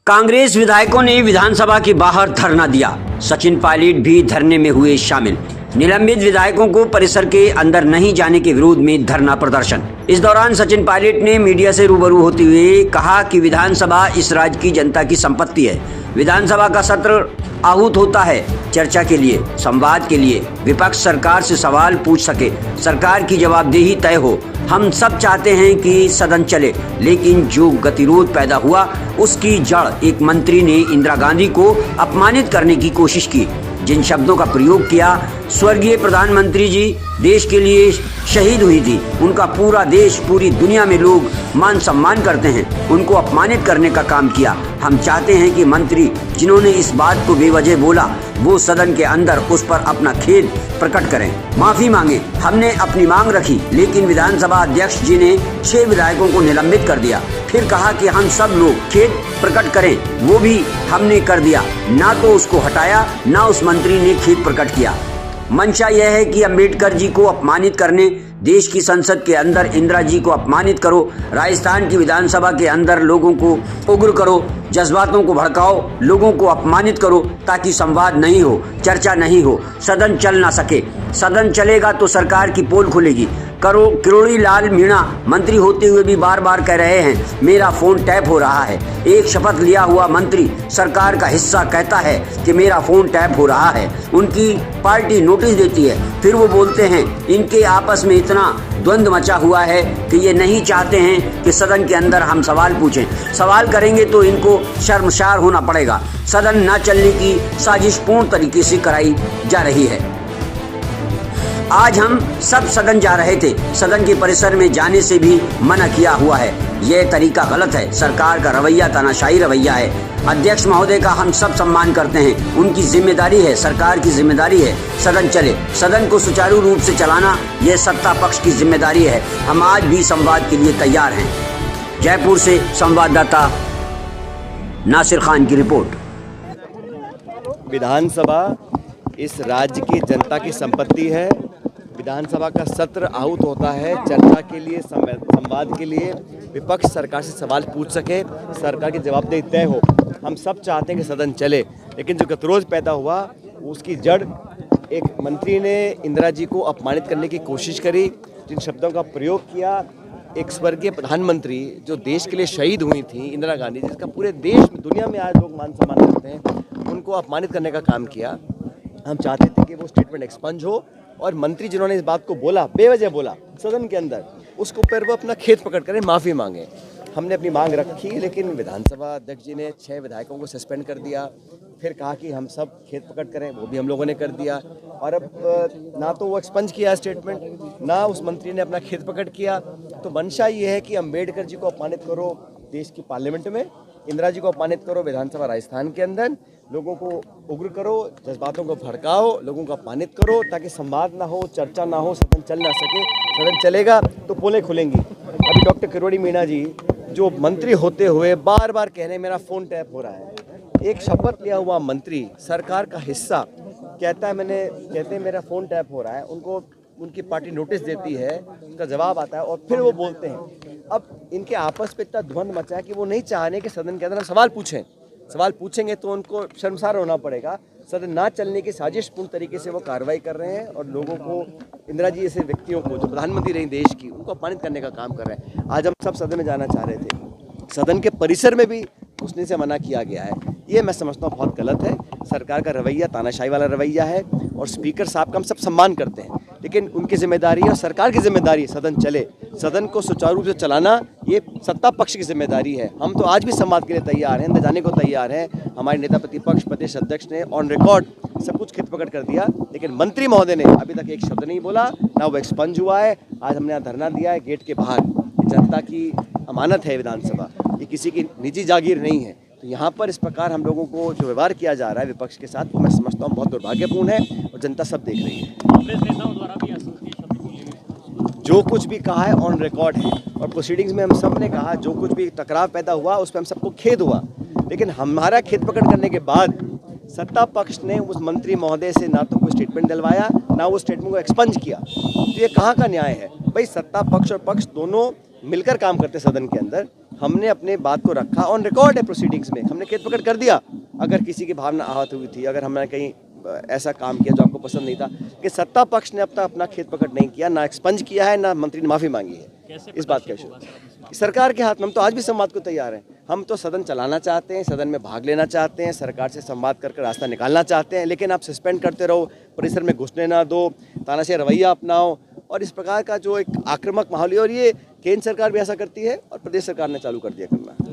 कांग्रेस विधायकों ने विधानसभा के बाहर धरना दिया। सचिन पायलट भी धरने में हुए शामिल। निलंबित विधायकों को परिसर के अंदर नहीं जाने के विरोध में धरना प्रदर्शन। इस दौरान सचिन पायलट ने मीडिया से रूबरू होते हुए कहा कि विधानसभा इस राज्य की जनता की संपत्ति है। विधानसभा का सत्र आहूत होता है चर्चा के लिए, संवाद के लिए, विपक्ष सरकार से सवाल पूछ सके, सरकार की जवाबदेही तय हो। हम सब चाहते हैं कि सदन चले, लेकिन जो गतिरोध पैदा हुआ उसकी जड़ एक मंत्री ने इंदिरा गांधी को अपमानित करने की कोशिश की। जिन शब्दों का प्रयोग किया, स्वर्गीय प्रधानमंत्री जी देश के लिए शहीद हुई थी, उनका पूरा देश, पूरी दुनिया में लोग मान सम्मान करते हैं, उनको अपमानित करने का काम किया। हम चाहते हैं कि मंत्री जिन्होंने इस बात को बेवजह बोला, वो सदन के अंदर उस पर अपना खेद प्रकट करें, माफी मांगे। हमने अपनी मांग रखी, लेकिन विधानसभा अध्यक्ष जी ने 6 विधायकों को निलंबित कर दिया। फिर कहा कि हम सब लोग खेद प्रकट करें, वो भी हमने कर दिया। ना तो उसको हटाया, ना उस मंत्री ने खेद प्रकट किया। मंशा यह है कि अंबेडकर जी को अपमानित करने, देश की संसद के अंदर इंदिरा जी को अपमानित करो, राजस्थान की विधानसभा के अंदर लोगों को उग्र करो, जज्बातों को भड़काओ, लोगों को अपमानित करो ताकि संवाद नहीं हो, चर्चा नहीं हो, सदन चल ना सके। सदन चलेगा तो सरकार की पोल खुलेगी। किरोड़ी लाल मीणा मंत्री होते हुए भी बार बार कह रहे हैं मेरा फोन टैप हो रहा है। एक शपथ लिया हुआ मंत्री सरकार का हिस्सा कहता है कि मेरा फोन टैप हो रहा है। उनकी पार्टी नोटिस देती है, फिर वो बोलते हैं। इनके आपस में इतना द्वंद्व मचा हुआ है कि ये नहीं चाहते हैं कि सदन के अंदर हम सवाल पूछें। सवाल करेंगे तो इनको शर्मसार होना पड़ेगा। सदन न चलने की साजिश पूर्ण तरीके से कराई जा रही है। आज हम सब सदन जा रहे थे, सदन के परिसर में जाने से भी मना किया हुआ है। यह तरीका गलत है। सरकार का रवैया तानाशाही रवैया है। अध्यक्ष महोदय का हम सब सम्मान करते हैं, उनकी जिम्मेदारी है, सरकार की जिम्मेदारी है सदन चले। सदन को सुचारू रूप से चलाना यह सत्ता पक्ष की जिम्मेदारी है। हम आज भी संवाद के लिए तैयार हैं। जयपुर से संवाददाता नासिर खान की रिपोर्ट। विधानसभा इस राज्य की जनता की संपत्ति है। विधानसभा का सत्र आहूत होता है चर्चा के लिए, संवाद के लिए, विपक्ष सरकार से सवाल पूछ सके, सरकार की जवाबदेही तय हो। हम सब चाहते हैं कि सदन चले, लेकिन जो गतिरोध पैदा हुआ उसकी जड़ एक मंत्री ने इंदिरा जी को अपमानित करने की कोशिश करी। जिन शब्दों का प्रयोग किया, एक स्वर्गीय प्रधानमंत्री जो देश के लिए शहीद हुई थी, इंदिरा गांधी, जिसका पूरे देश में, दुनिया में आज लोग मान सम्मान करते हैं, उनको अपमानित करने का काम किया। हम चाहते थे कि वो स्टेटमेंट एक्सपंज हो और मंत्री जिन्होंने इस बात को बोला, बेवजह बोला सदन के अंदर, उसको फिर वो अपना खेद प्रकट करें, माफ़ी मांगे। हमने अपनी मांग रखी, लेकिन विधानसभा अध्यक्ष जी ने 6 विधायकों को सस्पेंड कर दिया। फिर कहा कि हम सब खेद प्रकट करें, वो भी हम लोगों ने कर दिया। और अब ना तो वो एक्सपंज किया स्टेटमेंट, ना उस मंत्री ने अपना खेद प्रकट किया। तो मंशा ये है कि अंबेडकर जी को अपमानित करो देश की पार्लियामेंट में, इंदिरा जी को अपमानित करो विधानसभा राजस्थान के अंदर, लोगों को उग्र करो, जज्बातों को भड़काओ, लोगों को अपमानित करो ताकि संवाद ना हो, चर्चा ना हो, सदन चल ना सके। सदन चलेगा तो पोलें खुलेंगी। अभी डॉक्टर किरोड़ी मीणा जी जो मंत्री होते हुए बार बार कह रहे हैं मेरा फ़ोन टैप हो रहा है। एक शपथ लिया हुआ मंत्री, सरकार का हिस्सा, कहते हैं मेरा फ़ोन टैप हो रहा है। उनको उनकी पार्टी नोटिस देती है, उसका जवाब आता है और फिर वो बोलते हैं। अब इनके आपस में इतना द्वंद्व मचा है कि वो नहीं चाह रहे कि सदन के अंदर हम सवाल पूछें। सवाल पूछेंगे तो उनको शर्मसार होना पड़ेगा। सदन ना चलने की साजिशपूर्ण तरीके से वो कार्रवाई कर रहे हैं और लोगों को, इंदिरा जी जैसे व्यक्तियों को जो प्रधानमंत्री रही देश की, उनको अपमानित करने का काम कर रहे हैं। आज हम सब सदन में जाना चाह रहे थे, सदन के परिसर में भी घुसने से मना किया गया है। ये मैं समझता हूँ बहुत गलत है। सरकार का रवैया तानाशाही वाला रवैया है और स्पीकर साहब का हम सब सम्मान करते हैं, लेकिन उनकी जिम्मेदारी और सरकार की जिम्मेदारी सदन चले, सदन को सुचारू रूप से चलाना ये सत्ता पक्ष की जिम्मेदारी है। हम तो आज भी संवाद के लिए तैयार हैं, अंदर जाने को तैयार हैं। हमारे नेता प्रतिपक्ष प्रदेश अध्यक्ष ने ऑन रिकॉर्ड सब कुछ खेद प्रकट कर दिया, लेकिन मंत्री महोदय ने अभी तक एक शब्द नहीं बोला, ना वो एक्सपंज हुआ है। आज हमने यहाँ धरना दिया है गेट के बाहर। जनता की अमानत है विधानसभा, ये किसी की निजी जागीर नहीं है। तो यहाँ पर इस प्रकार हम लोगों को जो व्यवहार किया जा रहा है विपक्ष के साथ, वो मैं समझता हूँ बहुत दुर्भाग्यपूर्ण है और जनता सब देख रही है। कांग्रेस नेताओं द्वारा भी जो कुछ भी कहा है ऑन रिकॉर्ड है और प्रोसीडिंग्स में हम सब ने कहा, जो कुछ भी टकराव पैदा हुआ उस पर हम सबको खेद हुआ, लेकिन हमारा खेद प्रकट करने के बाद सत्ता पक्ष ने उस मंत्री महोदय से ना तो कोई स्टेटमेंट दिलवाया, ना वो स्टेटमेंट को एक्सपंज किया। तो ये कहाँ का न्याय है भाई? सत्ता पक्ष और पक्ष दोनों मिलकर काम करते सदन के अंदर। हमने अपने बात को रखा, ऑन रिकॉर्ड है प्रोसीडिंग्स में, हमने खेत पकड़ कर दिया अगर किसी की भावना आहत हुई थी, अगर हमने कहीं ऐसा काम किया जो आपको पसंद नहीं था। कि सत्ता पक्ष ने अब तक अपना खेत पकड़ नहीं किया, ना एक्सपंज किया है, ना मंत्री ने माफ़ी मांगी है। इस बात का इशू सरकार के हाथ में। हम तो आज भी संवाद को तैयार हैं। हम तो सदन चलाना चाहते हैं, सदन में भाग लेना चाहते हैं, सरकार से संवाद कर रास्ता निकालना चाहते हैं, लेकिन आप सस्पेंड करते रहो, परिसर में घुसने ना दो, तानाशाही रवैया अपनाओ, और इस प्रकार का जो एक आक्रामक माहौल है, और ये केंद्र सरकार भी ऐसा करती है और प्रदेश सरकार ने चालू कर दिया करना।